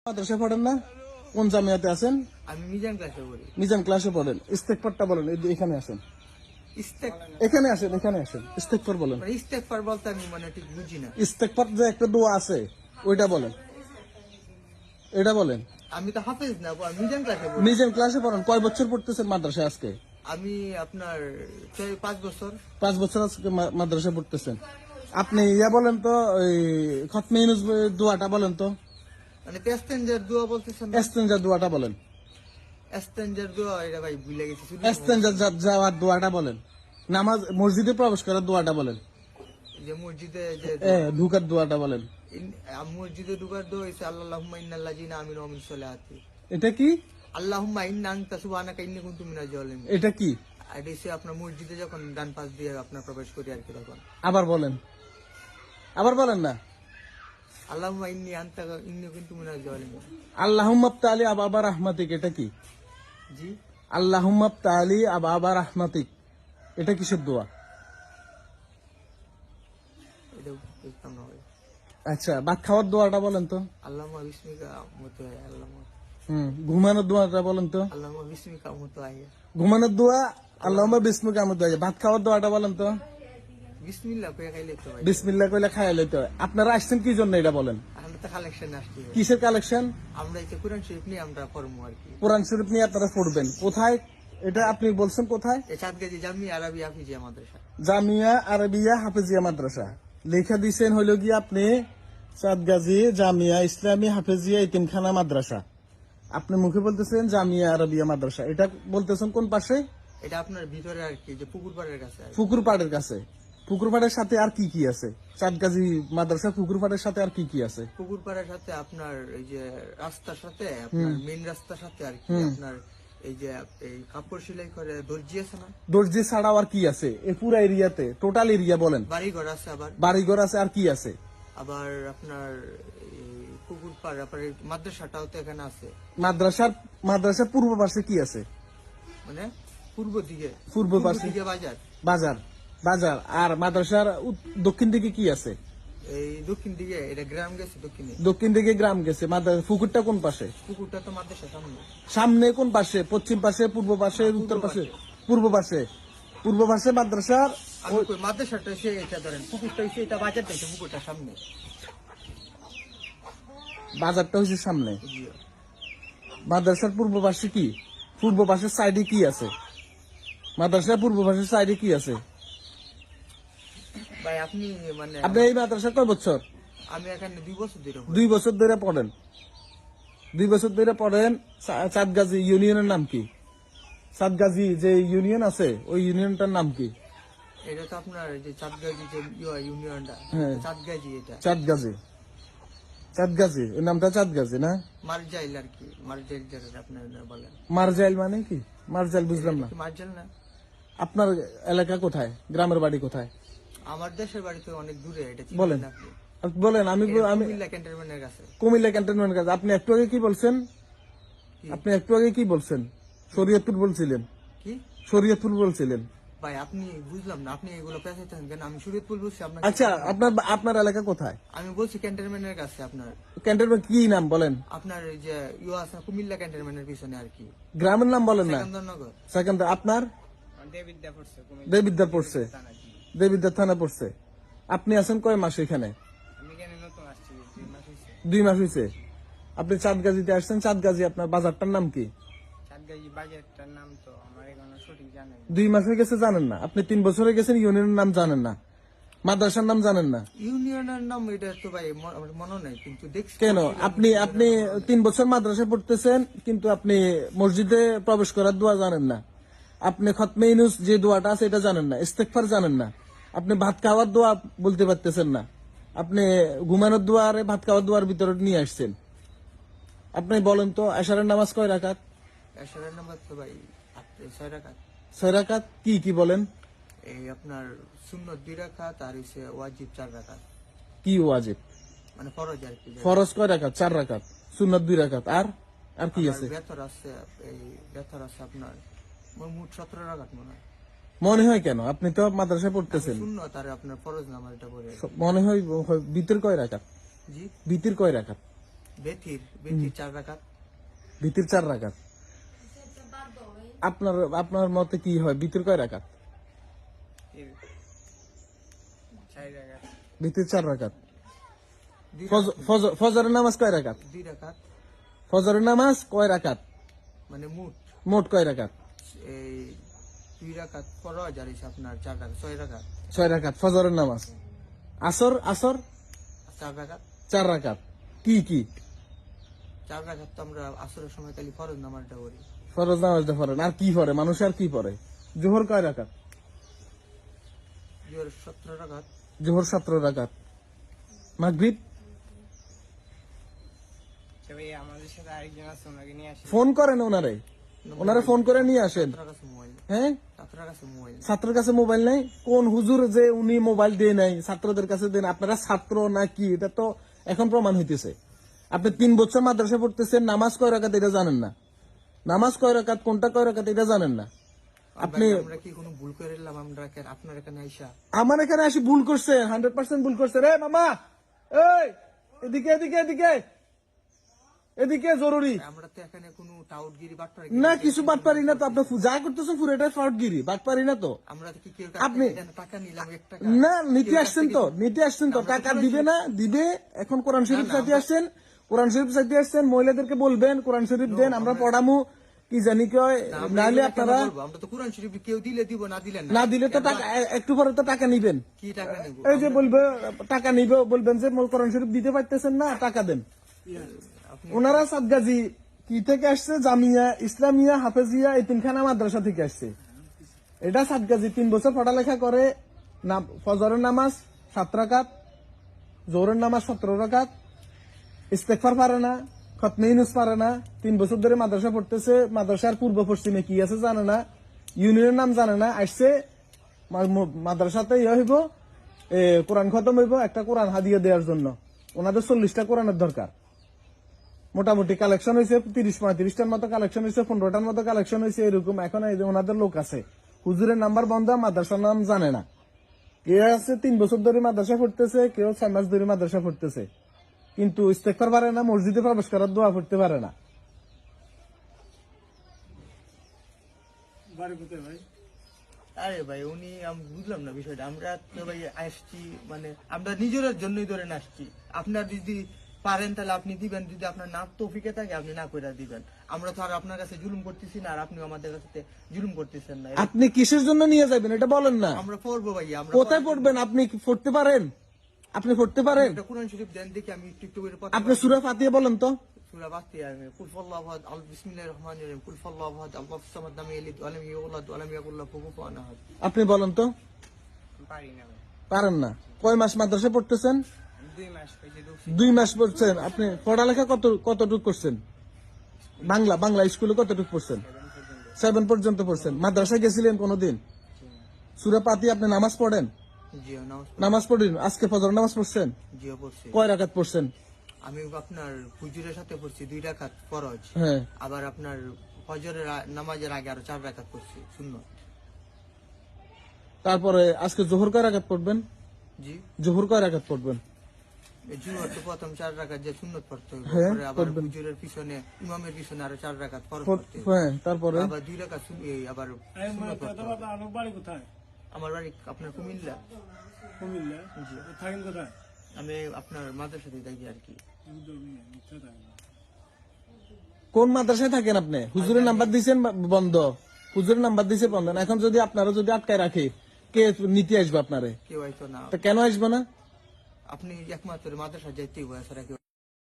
মাদ্রাসায় পড়েন না? কোন জামিয়াতে আছেন? আমি মিজান ক্লাসে পড়ি। মিজান ক্লাসে পড়েন। ইস্তেগফারটা বলেন, এখানে আসেন, ইস্তেক- এখানে আসেন, এখানে আসেন। ইস্তেগফার বলেন। মানে ইস্তেগফার বলতে আমি মানে ঠিক বুঝি না। ইস্তেগফার যে একটা দোয়া আছে ওইটা বলেন, এটা বলেন। আমি তো হাফেজ না, আমি মিজান ক্লাসে পড়ি। মিজান ক্লাসে পড়েন। কয় বছর পড়তেছেন মাদ্রাসায় আজকে? আমি আপনার 5 বছর। 5 বছর আজকে মাদ্রাসায় পড়তেছেন। আপনি ইয়া বলেন তো, ওই খতমে ইউনূস দোয়াটা বলেন তো। মানে পেস্টেঞ্জার দোয়া বলতেছেন না? এস্তেঞ্জা দোয়াটা বলেন। এস্তেঞ্জার দোয়া এটা ভাই ভুলে গেছি। শুধু এস্তেঞ্জা যাওয়ার দোয়াটা বলেন। নামাজ মসজিদে প্রবেশ করার দোয়াটা বলেন। যে মসজিদে যে ঢুকার দোয়াটা বলেন। মসজিদে ঢুকার দোয়া হইছে আল্লাহুম্মা ইন্নাল্লাযিনা আমিনু ওয়া আমিলুস সালাতি। এটা কি? আল্লাহুম্মা ইন্না আনতা সুবহানাকা ইন্নী কুনতু মিনাজ জালিমিন। এটা কি? এটা হচ্ছে আপনার মসজিদে যখন ডান পাশ দিয়ে আপনার প্রবেশ করি আর কি তখন। আবার বলেন, আবার বলেন না। আল্লাহুম্মা ইন্নী কুনতু মিনাজ জালিমিন। আল্লাহুম্মা আবতালি আবাবা রাহমাতিক, এটা কি? জি, আল্লাহুম্মা আবতালি আবাবা রাহমাতিক, এটা কিসের দোয়া? এটা বুঝতাম না ভাই। আচ্ছা, ভাত খাওয়ার দোয়াটা বলেন তো। আল্লাহুম্মা বিসমিকা আমুতু আয়া আল্লাহুম্মা ঘুমানোর দোয়াটা বলেন তো। আল্লাহুম্মা বিসমিকা আমুতু আয়া ঘুমানোর দোয়া আল্লাহুম্মা বিসমিকা আমুতু আয়া। ভাত খাওয়ার দোয়াটা বলেন তো। বিসমিল্লাহ কয়ে খাইলে তো ভাই। বিসমিল্লাহ কইলে খাইয়া লইতে হয়। আপনারা আসছেন কি জন্য এটা বলেন। আমরা তো কালেকশন আসছি ভাই। কিসের কালেকশন? আমরা এই যে কোরআন শরীফ নিয়ে আমরা পড়বো আর কি। কোরআন শরীফ নিয়ে আপনারা পড়বেন। কোথায় এটা আপনি বলছেন? কোথায়? এই চাঁদগাজী জামি আরবি হাফিজিয়া মাদ্রাসা। জামিয়া আরবিয়া হাফেজিয়া মাদ্রাসা। লেখা দিয়েছেন হইল গিয়ে আপনি চাঁদগাজী জামিয়া ইসলামী হাফেজিয়া ইতিমখানা মাদ্রাসা। আপনি মুখে বলতেছেন জামিয়া আরবিয়া মাদ্রাসা। এটা বলতেছেন কোন পাশে? এটা আপনার ভিতরে আর কি, যে পুকুর পাড়ের কাছে আর কি। পুকুর পাড়ের কাছে। পুকুর পাড়ের সাথে আর কি কি আছে? চাঁদগাজী মাদ্রাসা পুকুর পাড়ের সাথে আর কি কি আছে? পুকুর পাড়ের সাথে আপনার এই যে রাস্তার সাথে আপনার মেইন রাস্তার সাথে আর কি আপনার এই যে এই কাপড় সেলাই করে দর্জি আছে না, দর্জি ছাড়াও আর কি আছে এই পুরা এরিয়াতে? টোটাল এরিয়া বলেন। বাড়ি ঘর আছে, আবার বাড়িঘর আছে, আর কি আছে? আবার আপনার এই পুকুর পাড় আপনার এই মাদ্রাসাটাও তো এখানে আছে। মাদ্রাসার পূর্ব পাশে কি আছে? মানে পূর্ব দিকে পাশে বাজার। বাজার। বাজার। আর মাদ্রাসার দক্ষিণ দিকে কি আছে? এই দক্ষিণ দিকে এটা গ্রাম গেছে, দক্ষিণে দক্ষিণ দিকে গ্রাম গেছে। পুকুরটা কোন পাশে? পুকুরটা তো মাদ্রাসা সামনে। সামনে কোন পাশে? পশ্চিম পাশে, পূর্ব পাশে, উত্তর পাশে? পূর্ব পাশে। পূর্ব পাশে মাদ্রাসার। আমি কই মাদ্রাসাটা সে এটা ধরেন, পুকুরটা হচ্ছে এটা, বাজারটা হচ্ছে পুকুরটা সামনে। বাজারটা হচ্ছে সামনে। জি। মাদ্রাসার পূর্ব পাশে কি? পূর্ব পাশের সাইডে কি আছে? মাদ্রাসার পূর্ব পাশের সাইডে কি আছে? ভাই আপনি মানে আপনি এই মাদ্রাসা কয় বছর? আমি এখানে 2 বছর ধরে পড়ি। 2 বছর ধরে পড়েন। 2 বছর ধরে পড়েন। চাঁদগাজী ইউনিয়নের নাম কি? চাঁদগাজী যে ইউনিয়ন আছে ওই ইউনিয়নটার নাম কি? এটা তো আপনার যে চাঁদগাজী যে ইউনিয়নটা, হ্যাঁ। চাঁদগাজী এটা চাঁদগাজী। চাঁদগাজী, এর নামটা চাঁদগাজী না? মারজাইল আর কি, মারজাইল যেটা আপনার বলেন। মারজাইল মানে কি? মারজাইল বুঝলাম না। মারজাইল না? আপনার এলাকা কোথায়? গ্রামের বাড়ি কোথায়? আমার দেশের বাড়ি তো অনেক দূরে, এটা বলেন। চিনেন আপনি? আপনি বলেন। আমি কুমিল্লা ক্যান্টনমেন্টের কাছে। কুমিল্লা ক্যান্টনমেন্টের কাছে। আপনি একটু আগে কি বলছেন? আপনি একটু আগে কি বলছেন? শরীয়তপুর বলছিলেন। কি শরীয়তপুর বলছিলেন। ভাই আপনি বুঝলাম না, আপনি এগুলো পেঁচাইতেছেন কেন? আমি শরীয়তপুর বলছি আপনার। আচ্ছা, আপনার এলাকা কোথায়? আমি বলছি ক্যান্টনমেন্টের কাছে আপনার। ক্যান্টনমেন্ট কি নাম বলেন? আপনার এই যে আছে কুমিল্লা ক্যান্টনমেন্টের পিছনে আর কি। গ্রামের নাম বলেন না। সেকেন্দ্রনগর। সেকেন্ড। আপনার দেবিদ্যা পড়ছে, দেবিদ্যা পড়ছে। দেবিদ্যা থানা পড়ছে। আপনি আছেন কয় মাস এখানে? আমি এখানে নতুন আসছি, 2 মাস হয়েছে। 2 মাস হয়েছে। আপনি চাঁদগাজীতে আসছেন। চাঁদগাজী আপনার বাজারটার নাম কি? চাঁদগাজী বাজারটার নাম তো আমার এখনো সঠিক জানা নেই। 2 মাস হয়ে গেছে জানেন না? আপনি 3 বছর হয়ে গেছেন, ইউনিয়নের নাম জানেন না, মাদ্রাসার নাম জানেন না। ইউনিয়নের নাম এটা তো ভাই আমার মনে নেই, কিন্তু দেখছি। কেন? আপনি 3 বছর মাদ্রাসায় পড়তেছেন কিন্তু আপনি মসজিদে প্রবেশ করার দোয়া জানেন না। আপনি খতমে ইউনূস যে দোয়াটা আছে এটা জানেন না। ইস্তেগফার জানেন না। আপনি ভাত খাওয়ার দোয়া বলতে পারতেছেন না। আপনি ঘুমানোর দোয়া আর ভাত খাওয়ার দোয়ার ভিতরে নিয়ে আসছেন। আপনি বলেন তো এশারের নামাজ কয় রাকাত? এশারের নামাজ তো ভাই 6 রাকাত। 6 রাকাত। কি কি বলেন? এই আপনার সুন্নত 2 রাকাত আর হইছে ওয়াজিব 4 রাকাত। কি ওয়াজিব? মানে ফরজ আর কি। ফরজ কয় রাকাত? 4 রাকাত। সুন্নত 2 রাকাত। আর কি আছে? বেতর আছে, এই বেতর আছে আপনার মোট 17 রাকাত মনে হয়। মনে হয় কেন? আপনি তো মাদ্রাসায় পড়তেছেন। সুন্নত আর আপনার ফরজ নামাজ এটা পড়ে। মনে হয় ভিতর কয় রাকাত? জি, ভিতর কয় রাকাত? বেতির 4 রাকাত। ভিতির 4 রাকাত। আপনার মতে কি হয়, ভিতির কয় রাকাত? ভিতির 4 রাকাত। ফজরের নামাজ কয় রাকাত? 2 রাকাত। ফজরের নামাজ কয় রাকাত? মানে মোট কয় রাকাত? এই 2 রাকাত ফরজ আর হইছে আপনার 4 রাকাত, 6 রাকাত। 6 রাকাত ফজরের নামাজ। আসর 4 রাকাত। 4 রাকাত। কি 4 রাকাত তো আমরা আসরের সময় খালি ফরজ নামাজটা করি। ফরজ নামাজটা পড়েন, আর কি পড়ে মানুষ, আর কি পড়ে? জোহর কয় রাকাত? জোহর 17 রাকাত। জোহর 17 রাকাত। মাগরিব? আমাদের সাথে আরেকজন আছে, ওনাকে নিয়ে আসি। ফোন করেন ওনারে ফোন করে নিয়ে আসেন। হ্যাঁ, ছাত্রের কাছে মোবাইল নাই? কোন হুজুর যে উনি মোবাইল দিয়ে নাই, ছাত্রদের কাছে দেন? আপনারা ছাত্র নাকি এটা তো এখন প্রমাণ হইতেছে। আপনি 3 বছর মাদ্রাসা পড়তেছেন, নামাজ কয় রাকাত এটা জানেন না, নামাজ কয় রাকাত, কোনটা কয় রাকাত এটা জানেন না। আপনি আমরা কি কোনো ভুল করে এলাম? আমরা আপনার এখানে আইসা আমার এখানে আসি ভুল করছে, 100% ভুল করছে। রে মামা, এই এদিকে এদিকে এদিকে এদিকে, জরুরি। আমরা তো এখানে কোনো টাউটগিরি বাটপারি না, কিছু বাট পারি না তো। আপনি যা করতেছেন পুরোটাই ফ্রডগিরি, বাট পারি না তো। আমরা তো কি কেউ আপনি টাকা নিলাম 1 টাকা? না, নিতে আসছেন তো টাকা দিবে না, দিবে। এখন কোরআন শরীফ চাইতে আসছেন, কোরআন শরীফ চাইতে আসছেন, মহিলাদেরকে বলবেন কোরআন শরীফ দেন, আমরা পড়ামু, কি জানি কয়। নাহলে আপনারা, আমরা তো কোরআন শরীফ কেউ দিলে দিব, না দিলে না দিলে তো টাকা, একটু পরে তো টাকা নিবেন। কি টাকা নেব? এই যে বলবে টাকা নিবে, বলবেন যে কোরআন শরীফ দিতে পারতেছেন না, টাকা দেন। ওনারা সাদগাজী কি থেকে আসছে? জামিয়া ইসলামিয়া হাফেজিয়া এতিমখানা মাদ্রাসা থেকে আসছে। এটা সাদগাজী 3 বছর পড়ালেখা করে। ফজরের নামাজ 7 রাকাত, জোহরের নামাজ 17 রাকাত, ইস্তেগফার পারে না, খতমে ইউনূস পারে না। 3 বছর ধরে মাদ্রাসা পড়তেছে, মাদ্রাসার পূর্ব পশ্চিমে কি আছে জানে না, ইউনিয়নের নাম জানে না। আসছে মাদ্রাসাতে হইব, কোরআন খতম হইব, একটা কোরআন হাদিয়া দেওয়ার জন্য। ওনাদের 40টা কোরআনের দরকার। মোটামুটি কালেকশন হয়েছে 30-35টার মতো কালেকশন হয়েছে, 15টার মতো কালেকশন হয়েছে, এরকম। এখন এই যে ওনাদের লোক আছে, হুজুরের নাম্বার বন্ধ, মাদ্রাসার নাম জানে না। কেউ আছে 3 বছর ধরে মাদ্রাসা পড়তেছে, কেউ 6 মাস ধরে মাদ্রাসা পড়তেছে, কিন্তু ইস্তেগফার পারে না, মসজিদে প্রবেশ করার দোয়া পড়তে পারে না। আরে ভাই, উনি আমি বুঝলাম না বিষয়টা। আমরা তো ভাই আসছি, মানে আমরা নিজের জন্যই ধরে আসছি। আপনার যদি পারেন তাহলে আপনি দিবেন, যদি আপনার না তৌফিকে থাকে আপনি না কইরা দিবেন। আমরা তো আর আপনার কাছে জুলুম করতেছি না, আর আপনি আমাদের কাছে জুলুম করতেছেন না। আপনি কিসের জন্য নিয়ে যাবেন এটা বলেন না। আমরা পড়বো ভাই, আমরা কোথায় পড়বেন? আপনি কি পড়তে পারেন? আপনি পড়তে পারেন? একটা কোরআন শরীফ দেন দেখি, আমি একটু করে পড়তে আপনি সূরা ফাতিহা বলেন তো। সূরা ফাতিহা আমি কুল ফাল্লাহু আহাদ, বিসমিল্লাহির রহমানির রহিম, কুল ফাল্লাহু আহাদ, আল্লাহুস সামাদ, লাম ইয়ালিদ ওয়া লাম ইউলাদ ওয়া লাম ইয়াকুল লাহু কুফুওয়ান আহাদ। আপনি বলেন তো। পারি না ভাই। পারেন না? কয় মাস মাদ্রাসা পড়তেছেন? 2 মাস হইছে। 2 মাস পড়ছেন। আপনি পড়ালেখা কতটুকু করছেন? বাংলা স্কুলে কতটুকু পড়ছেন? 7 পর্যন্ত পড়ছেন। মাদ্রাসায় গেছিলেন কোনোদিন? সূরা ফাতিহা আপনি নামাজ পড়েন? জিও নামাজ পড়েন। আজকে ফজর নামাজ পড়ছেন? জিও পড়ছি। কয় রাকাত পড়ছেন? আমি আপনার হুজুরের সাথে পড়ছি 2 রাকাত ফরজ। হ্যাঁ। আবার আপনার ফজরের নামাজের আগে আরো 4 রাকাত পড়ছি সুন্নাত। তারপরে আজকে জোহর কয় রাকাত পড়বেন? জি, জোহর কয় রাকাত পড়বেন? এই জুমার তো প্রথম 4 রাকাত যে সুন্নাত পড়তে হবে, হ্যাঁ, পরে আবার হুজুরের পিছনে ইমামের পিছনে আরো 4 রাকাত ফরজ পড়তে হবে। হ্যাঁ, তারপরে আবার 2 রাকাত আবার সুন্নাত পড়তে হবে। আমার বাড়ি আপনার কুমিল্লা। জি। আমি আপনার মাদ্রাসাতে থাকি আর কি। কোন মাদ্রাসায় থাকেন আপনি? হুজুরের নাম্বার দিয়েছেন বন্ধ, হুজুরের নাম্বার দিয়েছে বন্ধ। এখন যদি আপনারা যদি আটকায় রাখে, কে নিতে আসবে আপনারে? কেউ হয়তো না, তো কেন আসবে না? আপনি একমাত্র মাদ্রাসা যাইতেই হয়, এছাড়া কেউ